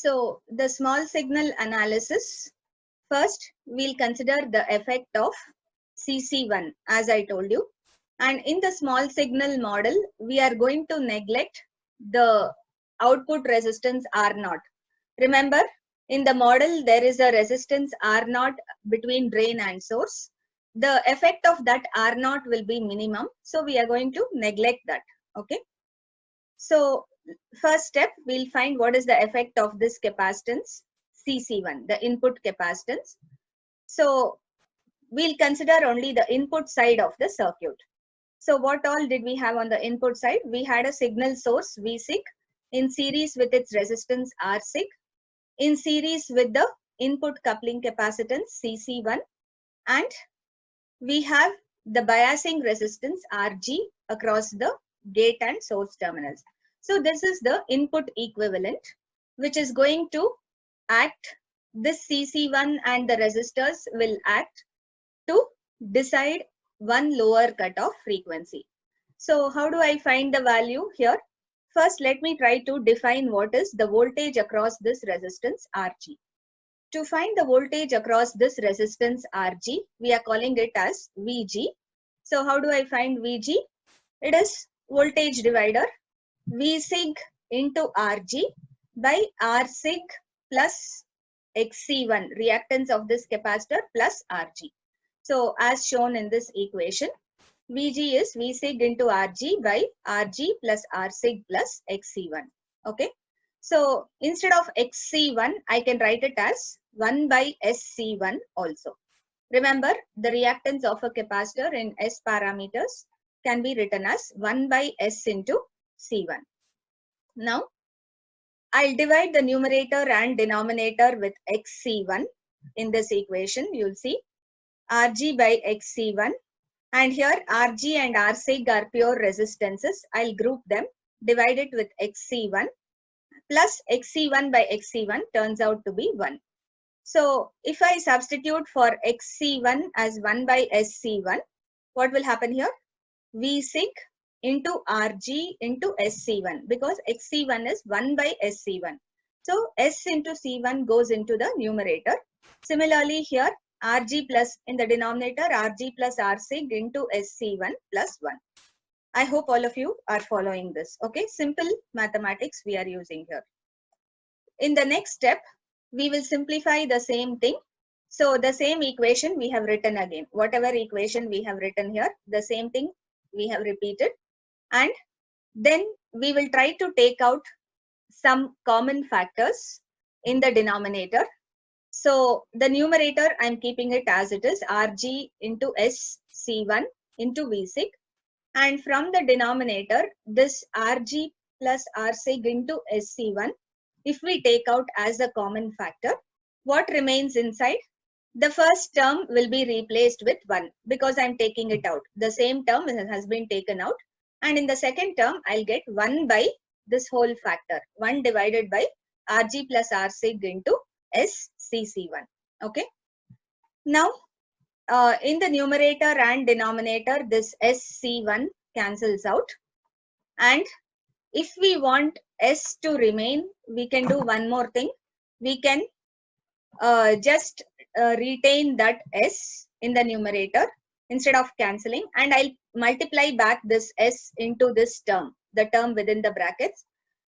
So the small signal analysis, first we'll consider the effect of CC1 as I told you. And in the small signal model, we are going to neglect the output resistance R0. Remember, in the model, there is a resistance R0 between drain and source. The effect of that R0 will be minimum. So we are going to neglect that. Okay. So first step, we'll find what is the effect of this capacitance CC1, the input capacitance. So we'll consider only the input side of the circuit. So what all did we have on the input side? We had a signal source VSIG in series with its resistance RSIG, in series with the input coupling capacitance CC1, and we have the biasing resistance RG across the gate and source terminals. So this is the input equivalent, which is going to act, this CC1 and the resistors will act to decide one lower cutoff frequency. So how do I find the value here? First, let me try to define what is the voltage across this resistance RG. To find the voltage across this resistance RG, we are calling it as VG. So how do I find VG? It is voltage divider VSIG into RG by RSIG plus XC1, reactance of this capacitor, plus RG. So as shown in this equation, VG is VSIG into RG by RG plus RSIG plus XC1. Okay. So instead of XC1, I can write it as 1 by SC1 also. Remember, the reactance of a capacitor in S parameters can be written as 1 by S into C1. Now, I'll divide the numerator and denominator with XC1 in this equation. You'll see RG by XC1. And here RG and RSIG are pure resistances. I'll group them, divide it with XC1 plus XC1 by XC1 turns out to be 1. So if I substitute for XC1 as 1 by SC1, what will happen here? VSIG into RG into SC1, because XC1 is 1 by SC1. So S into C1 goes into the numerator. Similarly here, RG plus in the denominator, RG plus RSIG into SC1 plus 1. I hope all of you are following this. Okay, simple mathematics we are using here. In the next step, we will simplify the same thing. So the same equation we have written again. Whatever equation we have written here, the same thing we have repeated. And then we will try to take out some common factors in the denominator. So the numerator, I'm keeping it as it is, RG into SC1 into VSIG. And from the denominator, this RG plus RSIG into SC1, if we take out as a common factor, what remains inside? The first term will be replaced with 1 because I'm taking it out. The same term has been taken out. And in the second term, I'll get 1 by this whole factor, 1 divided by RG plus RSIG into SCC1. Okay. Now, in the numerator and denominator, this SC1 cancels out. And if we want S to remain, we can do one more thing. We can just retain that S in the numerator instead of cancelling, and I'll multiply back this S into this term, the term within the brackets.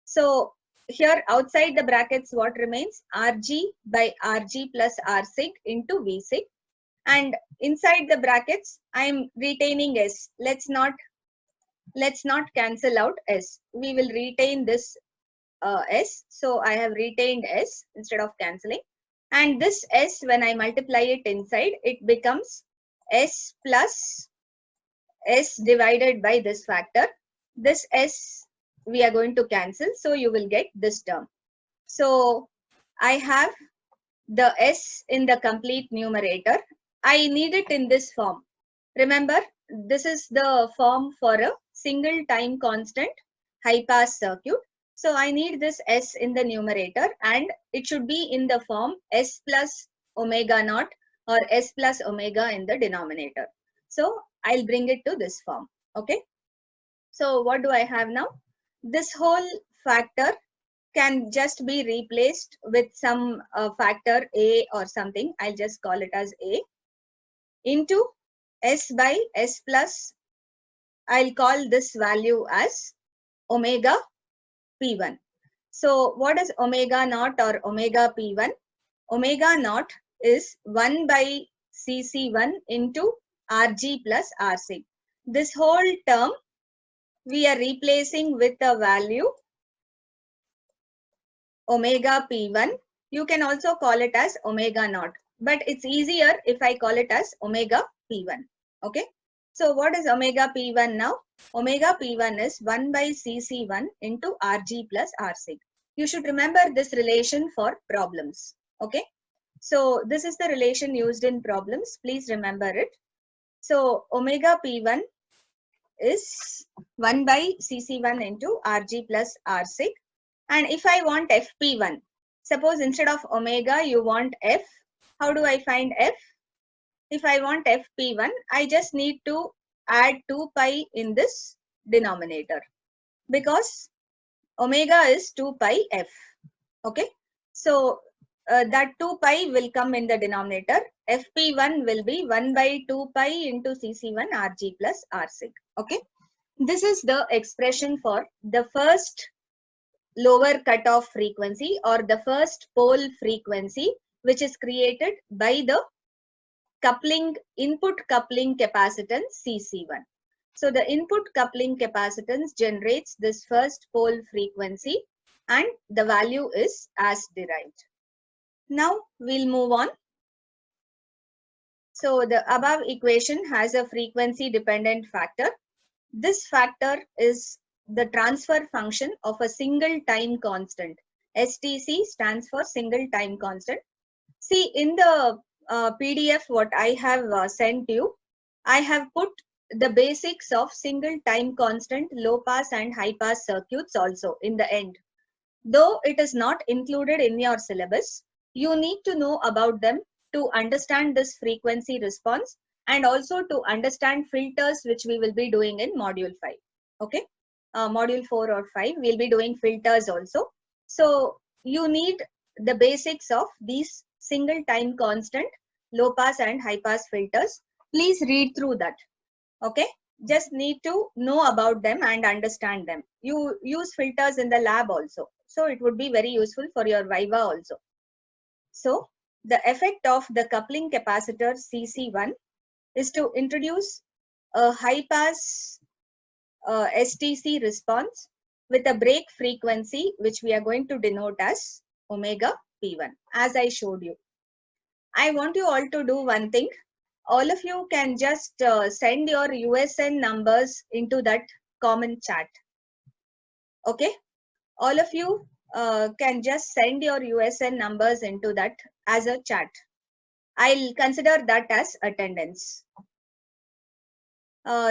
So here outside the brackets, what remains? RG by RG plus RSIG into VSIG, and inside the brackets, I am retaining S. Let's not cancel out S. We will retain this S. So I have retained S instead of cancelling. And this S, when I multiply it inside, it becomes S plus S divided by this factor. This S we are going to cancel. So you will get this term. So I have the S in the complete numerator. I need it in this form. Remember, this is the form for a single time constant high pass circuit. So I need this S in the numerator, and it should be in the form S plus omega naught or S plus omega in the denominator. So I'll bring it to this form. Okay. So what do I have now? This whole factor can just be replaced with some factor A or something. I'll just call it as A into S by S plus, I'll call this value as omega P1. So what is omega naught or omega P1? Omega naught is 1 by Cc1 into Rg plus Rc. This whole term we are replacing with a value omega P1. You can also call it as omega naught, but it's easier if I call it as omega P1. Okay. So what is omega P1 now? Omega P1 is 1 by Cc1 into Rg plus Rc. You should remember this relation for problems. Okay. So this is the relation used in problems. Please remember it. So omega P1 is 1 by Cc1 into Rg plus Rc. And if I want Fp1, suppose instead of omega you want F, how do I find F? If I want Fp1, I just need to add 2 pi in this denominator because omega is 2 pi F. Okay. So that 2 pi will come in the denominator. Fp1 will be 1 by 2 pi into Cc1 Rg plus Rc. Okay. This is the expression for the first lower cutoff frequency or the first pole frequency, which is created by the input coupling capacitance Cc1. So the input coupling capacitance generates this first pole frequency and the value is as derived. Now we'll move on. So the above equation has a frequency dependent factor. This factor is the transfer function of a single time constant. STC stands for single time constant. See, in the PDF what I have sent you, I have put the basics of single time constant low pass and high pass circuits also in the end. Though it is not included in your syllabus, you need to know about them to understand this frequency response and also to understand filters, which we will be doing in module 5. Okay. Module 4 or 5, we'll be doing filters also. So you need the basics of these single time constant low pass and high pass filters. Please read through that. Okay. Just need to know about them and understand them. You use filters in the lab also. So it would be very useful for your Viva also. So the effect of the coupling capacitor Cc1 is to introduce a high pass STC response with a break frequency, which we are going to denote as omega P1, as I showed you. I want you all to do one thing. All of you can just send your USN numbers into that common chat. Okay. All of you can just send your USN numbers into that as a chat. I'll consider that as attendance.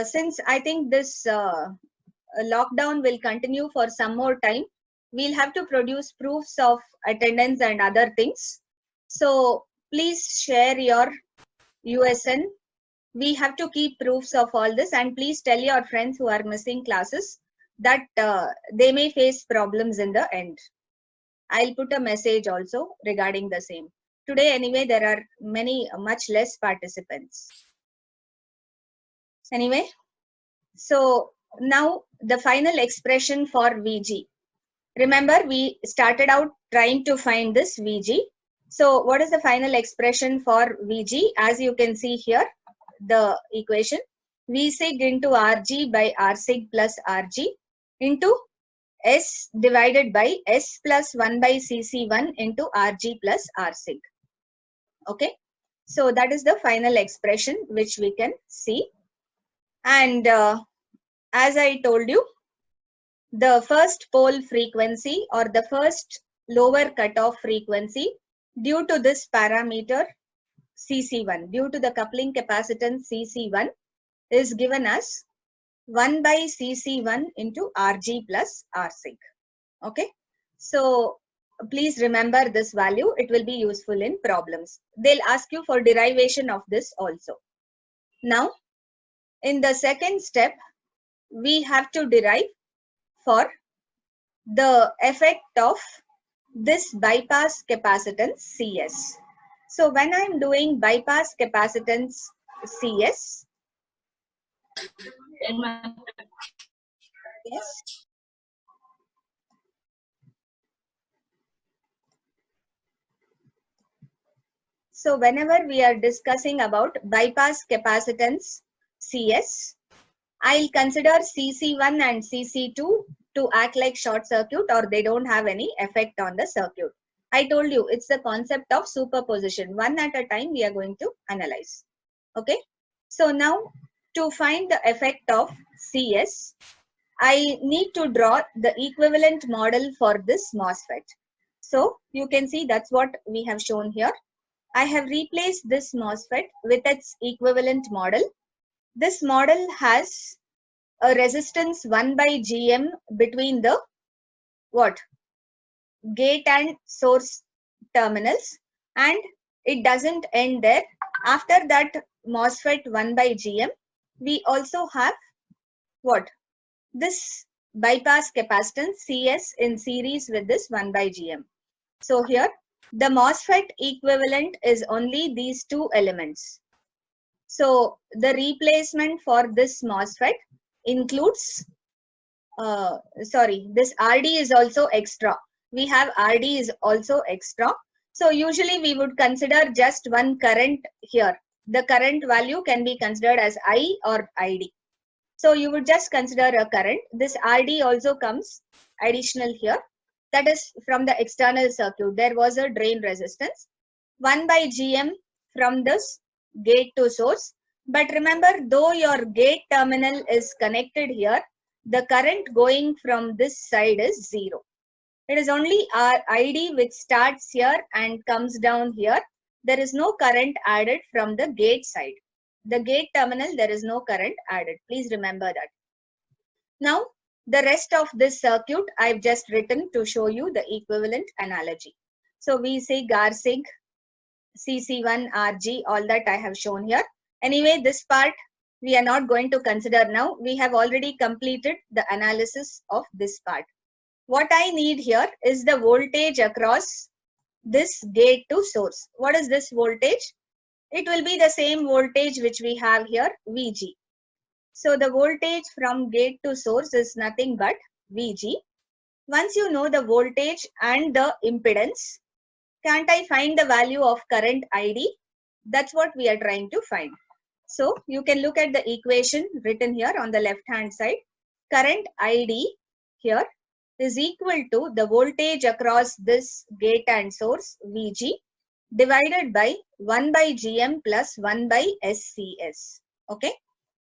Since I think this lockdown will continue for some more time, we'll have to produce proofs of attendance and other things. So please share your USN. We have to keep proofs of all this, and please tell your friends who are missing classes that they may face problems in the end. I'll put a message also regarding the same. Today anyway, there are much less participants. Anyway, so now the final expression for Vg. Remember, we started out trying to find this Vg. So what is the final expression for Vg? As you can see here, the equation Vsig into Rg by Rsig plus Rg into S divided by S plus 1 by Cc1 into Rg plus Rsig. Okay. So that is the final expression which we can see. And as I told you, the first pole frequency or the first lower cutoff frequency due to this parameter Cc1, due to the coupling capacitance Cc1 is given as 1 by Cc1 into Rg plus Rsig. Okay. So please remember this value. It will be useful in problems. They'll ask you for derivation of this also. Now, in the second step, we have to derive for the effect of this bypass capacitance CS. So when I'm doing bypass capacitance CS, yes. So whenever we are discussing about bypass capacitance CS, I'll consider CC1 and CC2 to act like short circuit, or they don't have any effect on the circuit. I told you it's the concept of superposition. One at a time we are going to analyze. Okay. So now to find the effect of CS, I need to draw the equivalent model for this MOSFET. So you can see that's what we have shown here. I have replaced this MOSFET with its equivalent model. This model has a resistance 1 by GM between the what? Gate and source terminals, and it doesn't end there. After that MOSFET 1 by GM, we also have what? This bypass capacitance CS in series with this 1 by GM. So here the MOSFET equivalent is only these two elements. So the replacement for this MOSFET includes, this RD is also extra. We have RD is also extra. So usually we would consider just one current here. The current value can be considered as I or ID. So you would just consider a current. This RD also comes additional here. That is from the external circuit. There was a drain resistance 1 by GM from this gate to source. But remember, though your gate terminal is connected here, the current going from this side is 0. It is only our ID which starts here and comes down here. There is no current added from the gate side. The gate terminal, there is no current added. Please remember that. Now, the rest of this circuit I've just written to show you the equivalent analogy. So we say GARSIG, CC1, RG, all that I have shown here. Anyway, this part we are not going to consider now. We have already completed the analysis of this part. What I need here is the voltage across this gate to source. What is this voltage? It will be the same voltage which we have here, VG. So the voltage from gate to source is nothing but VG. Once you know the voltage and the impedance, can't I find the value of current ID? That's what we are trying to find. So you can look at the equation written here on the left hand side. Current ID here is equal to the voltage across this gate and source VG divided by 1 by GM plus 1 by SCS. Okay.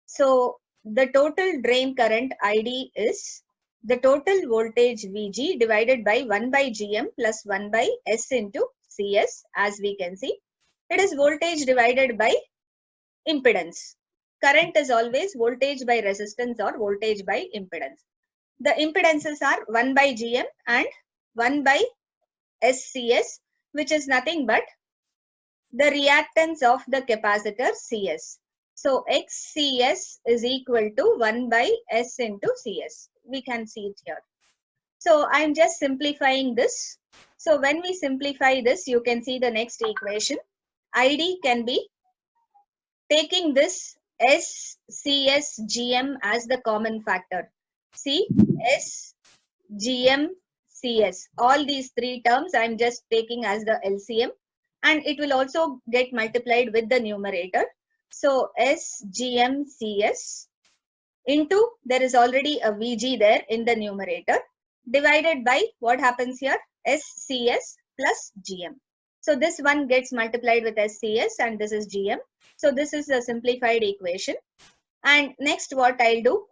So the total drain current ID is the total voltage VG divided by 1 by GM plus 1 by S into CS, as we can see. It is voltage divided by impedance. Current is always voltage by resistance or voltage by impedance. The impedances are 1 by GM and 1 by SCS, which is nothing but the reactance of the capacitor CS. So XCS is equal to 1 by S into CS. We can see it here. So I'm just simplifying this. So when we simplify this, you can see the next equation. ID can be taking this SCSGM as the common factor. See, SGM-CS. All these three terms I'm just taking as the LCM, and it will also get multiplied with the numerator. So SGM-CS into, there is already a VG there in the numerator, divided by what happens here? SCS plus GM. So this one gets multiplied with SCS and this is GM. So this is a simplified equation. And next what I'll do,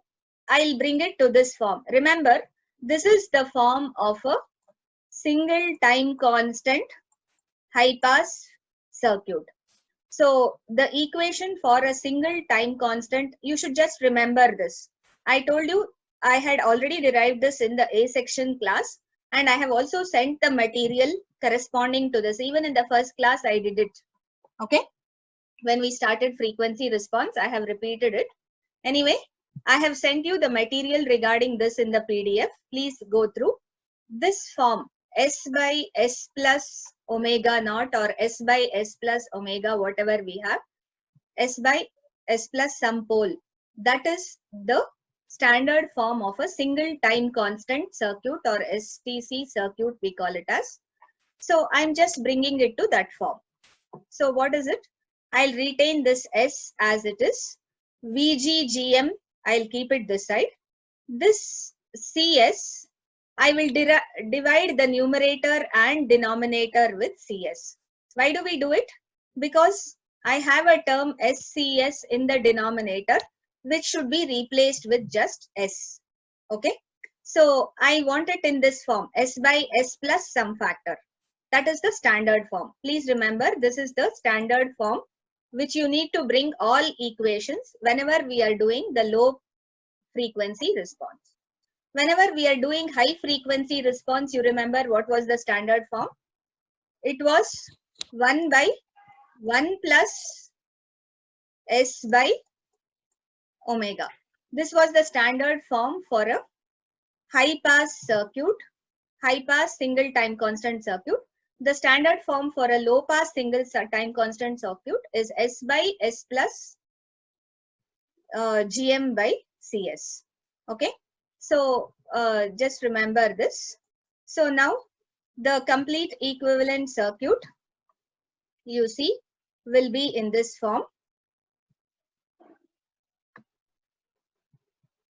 I'll bring it to this form. Remember, this is the form of a single time constant high pass circuit. So the equation for a single time constant, you should just remember this. I told you I had already derived this in the A section class, and I have also sent the material corresponding to this. Even in the first class, I did it. Okay. When we started frequency response, I have repeated it. Anyway, I have sent you the material regarding this in the PDF. Please go through. This form S by S plus omega naught or S by S plus omega, whatever we have, S by S plus some pole. That is the standard form of a single time constant circuit or STC circuit, we call it as. So I'm just bringing it to that form. So what is it? I'll retain this S as it is. VGGM, I'll keep it this side. This CS, I will divide the numerator and denominator with CS. Why do we do it? Because I have a term SCS in the denominator, which should be replaced with just S. Okay. So I want it in this form, S by S plus some factor. That is the standard form. Please remember, this is the standard form which you need to bring all equations whenever we are doing the low frequency response. Whenever we are doing high frequency response, you remember what was the standard form? It was 1 by 1 plus S by omega. This was the standard form for a high pass circuit, high pass single time constant circuit. The standard form for a low pass single time constant circuit is S by S plus GM by CS. Okay. So just remember this. So now the complete equivalent circuit, you see, will be in this form.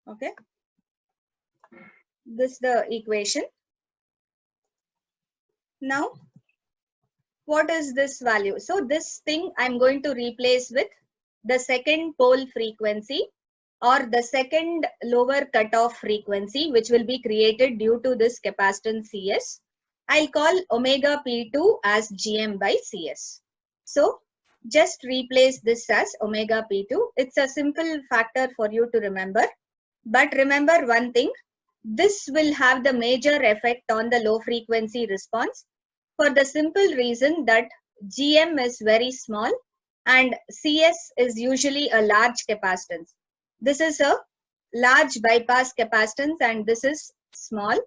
Okay. This is the equation. Now, what is this value? So this thing I'm going to replace with the second pole frequency or the second lower cutoff frequency, which will be created due to this capacitance CS. I'll call omega P2 as GM by CS. So just replace this as omega P2. It's a simple factor for you to remember. But remember one thing, this will have the major effect on the low frequency response for the simple reason that GM is very small and CS is usually a large capacitance. This is a large bypass capacitance and this is small.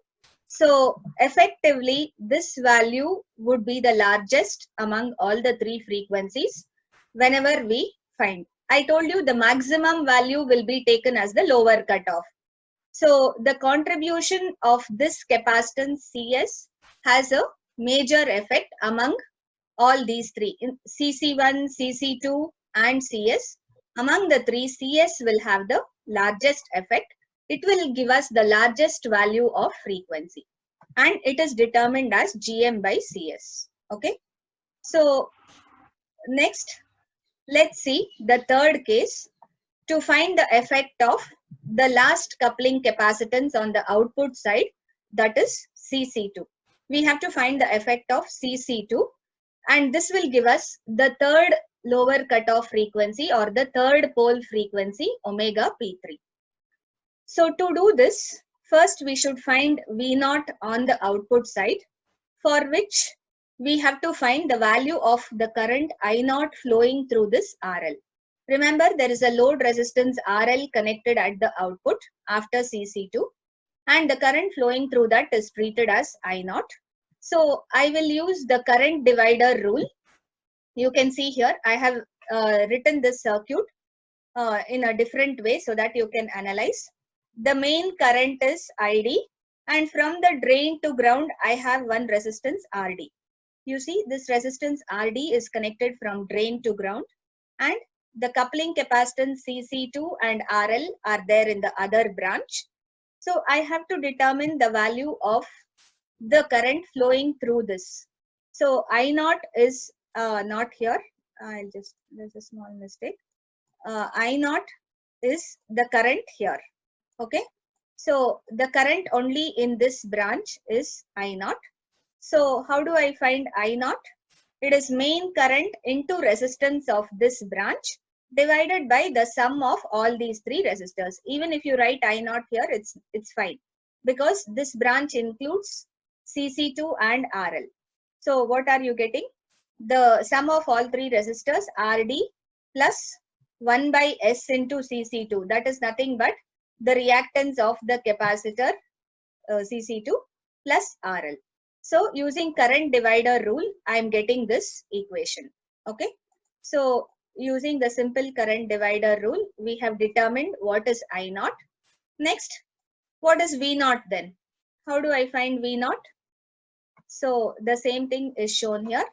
So effectively, this value would be the largest among all the three frequencies whenever we find. I told you the maximum value will be taken as the lower cutoff. So the contribution of this capacitance CS has a major effect among all these three. In CC1, CC2 and CS. Among the three, CS will have the largest effect. It will give us the largest value of frequency. And it is determined as GM by CS. Okay. So next, let's see the third case. To find the effect of the last coupling capacitance on the output side, that is CC2. We have to find the effect of CC2 and this will give us the third lower cutoff frequency or the third pole frequency omega P3. So to do this, first we should find V0 on the output side, for which we have to find the value of the current I0 flowing through this RL. Remember, there is a load resistance RL connected at the output after CC2 and the current flowing through that is treated as I0. So I will use the current divider rule. You can see here I have written this circuit in a different way so that you can analyze. The main current is ID and from the drain to ground I have one resistance RD. You see this resistance RD is connected from drain to ground and the coupling capacitance CC2 and RL are there in the other branch. So I have to determine the value of the current flowing through this. So I0 is not here. There's a small mistake. I0 is the current here. Okay. So the current only in this branch is I0. So how do I find I0? It is main current into resistance of this branch divided by the sum of all these three resistors. Even if you write I0 here, it's fine because this branch includes CC2 and RL. So what are you getting? The sum of all three resistors RD plus 1 by S into CC2. That is nothing but the reactance of the capacitor CC2 plus RL. So using current divider rule, I am getting this equation. Okay. So using the simple current divider rule, we have determined what is I naught. Next, what is V naught then? How do I find V naught? So the same thing is shown here,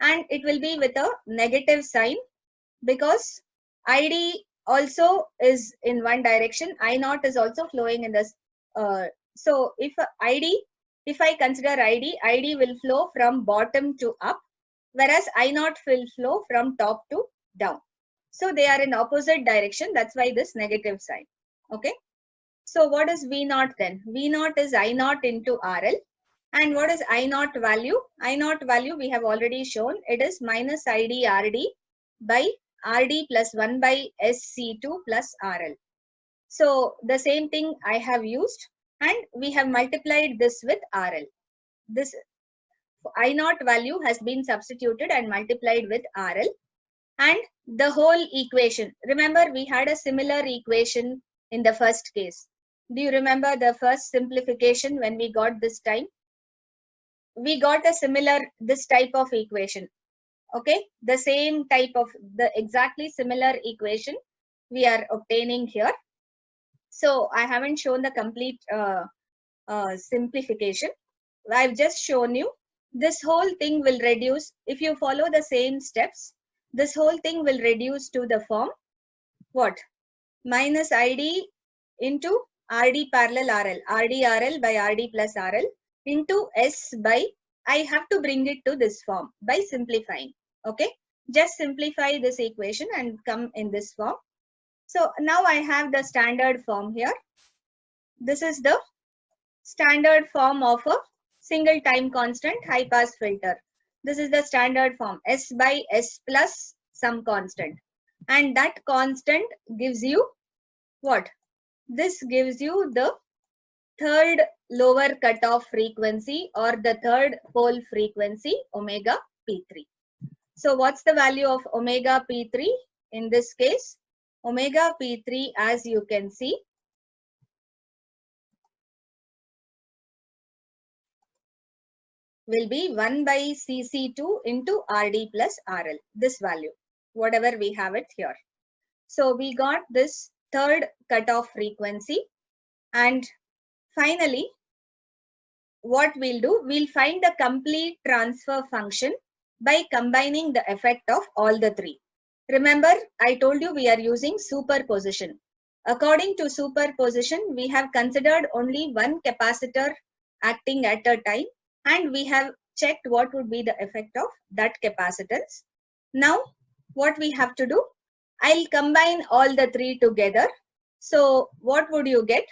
and it will be with a negative sign because ID also is in one direction. I naught is also flowing in this. So if if I consider ID will flow from bottom to up, whereas I naught will flow from top to down. So they are in opposite direction. That's why this negative sign. Okay. So what is V naught then? V naught is I naught into RL. And what is I naught value? I naught value we have already shown. It is minus ID RD by RD plus 1 by SC2 plus RL. So the same thing I have used, and we have multiplied this with RL. This I naught value has been substituted and multiplied with RL, and the whole equation. Remember, we had a similar equation in the first case. Do you remember the first simplification when we got this time? We got a similar, this type of equation. Okay, the same type of, the exactly similar equation we are obtaining here. So I haven't shown the complete simplification. I've just shown you. This whole thing will reduce, if you follow the same steps, this whole thing will reduce to the form what? Minus ID into RD parallel RL, RD RL by RD plus RL into S by, I have to bring it to this form by simplifying. Okay, just simplify this equation and come in this form. So now I have the standard form here. This is the standard form of a single time constant high pass filter. This is the standard form, S by S plus some constant. And that constant gives you what? This gives you the third lower cutoff frequency or the third pole frequency, omega P3. So what's the value of omega P3 in this case? Omega P3, as you can see, will be 1 by CC2 into RD plus RL, this value, whatever we have it here. So we got this third cutoff frequency, and finally, what we'll do, we'll find the complete transfer function by combining the effect of all the three. Remember, I told you we are using superposition. According to superposition, we have considered only one capacitor acting at a time, and we have checked what would be the effect of that capacitance. Now, what we have to do, I'll combine all the three together. So what would you get?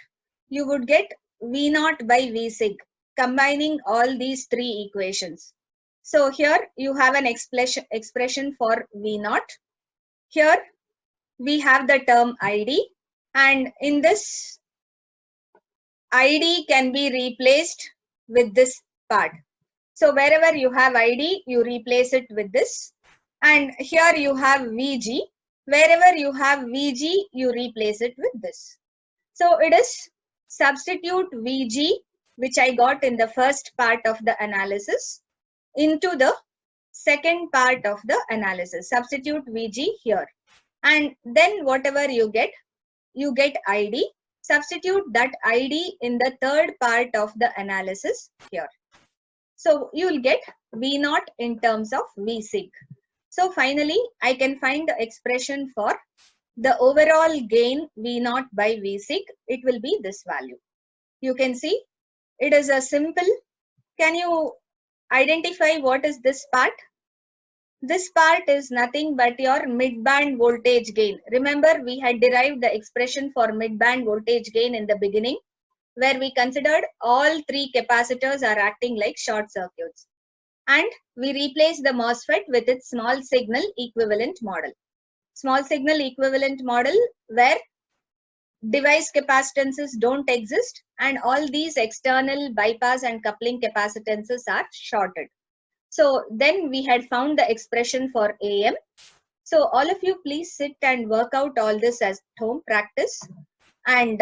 You would get V naught by V sig, combining all these three equations. So here you have an expression for V naught. Here we have the term ID, and in this ID can be replaced with this part. So wherever you have ID, you replace it with this. And here you have VG. Wherever you have VG, you replace it with this. So it is substitute VG, which I got in the first part of the analysis, into the second part of the analysis. Substitute VG here. And then whatever you get ID. Substitute that ID in the third part of the analysis here. So you will get V naught in terms of V sig. So finally, I can find the expression for the overall gain V naught by V sig. It will be this value. You can see it is a simple. Can you identify what is this part? This part is nothing but your midband voltage gain. Remember, we had derived the expression for midband voltage gain in the beginning, where we considered all three capacitors are acting like short circuits. And we replaced the MOSFET with its small signal equivalent model. Small signal equivalent model where device capacitances don't exist and all these external bypass and coupling capacitances are shorted. So then we had found the expression for AM. So all of you please sit and work out all this as home practice, and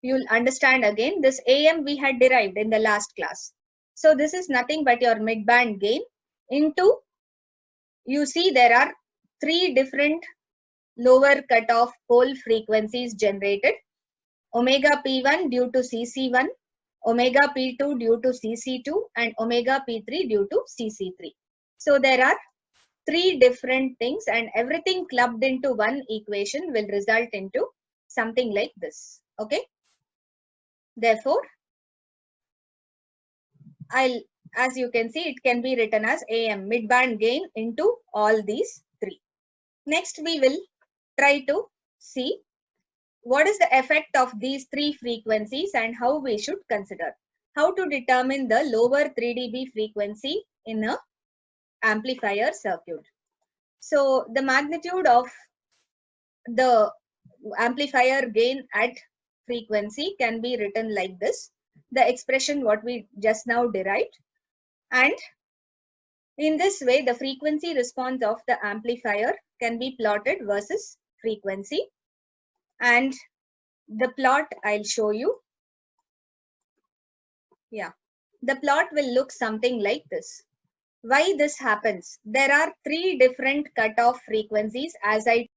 you'll understand again. This AM we had derived in the last class. So this is nothing but your mid-band gain into, you see there are 3 different lower cutoff pole frequencies generated. Omega P1 due to CC1, Omega P2 due to CC2, and Omega P3 due to CC3. So there are 3 different things, and everything clubbed into one equation will result into something like this. Okay. Therefore, as you can see, it can be written as AM, mid-band gain, into all these 3. Next, we will try to see what is the effect of these 3 frequencies and how we should consider. How to determine the lower 3 dB frequency in a amplifier circuit. So the magnitude of the amplifier gain at frequency can be written like this. The expression what we just now derived. And in this way, the frequency response of the amplifier can be plotted versus frequency. And the plot I'll show you. Yeah, the plot will look something like this. Why this happens? There are 3 different cutoff frequencies, as I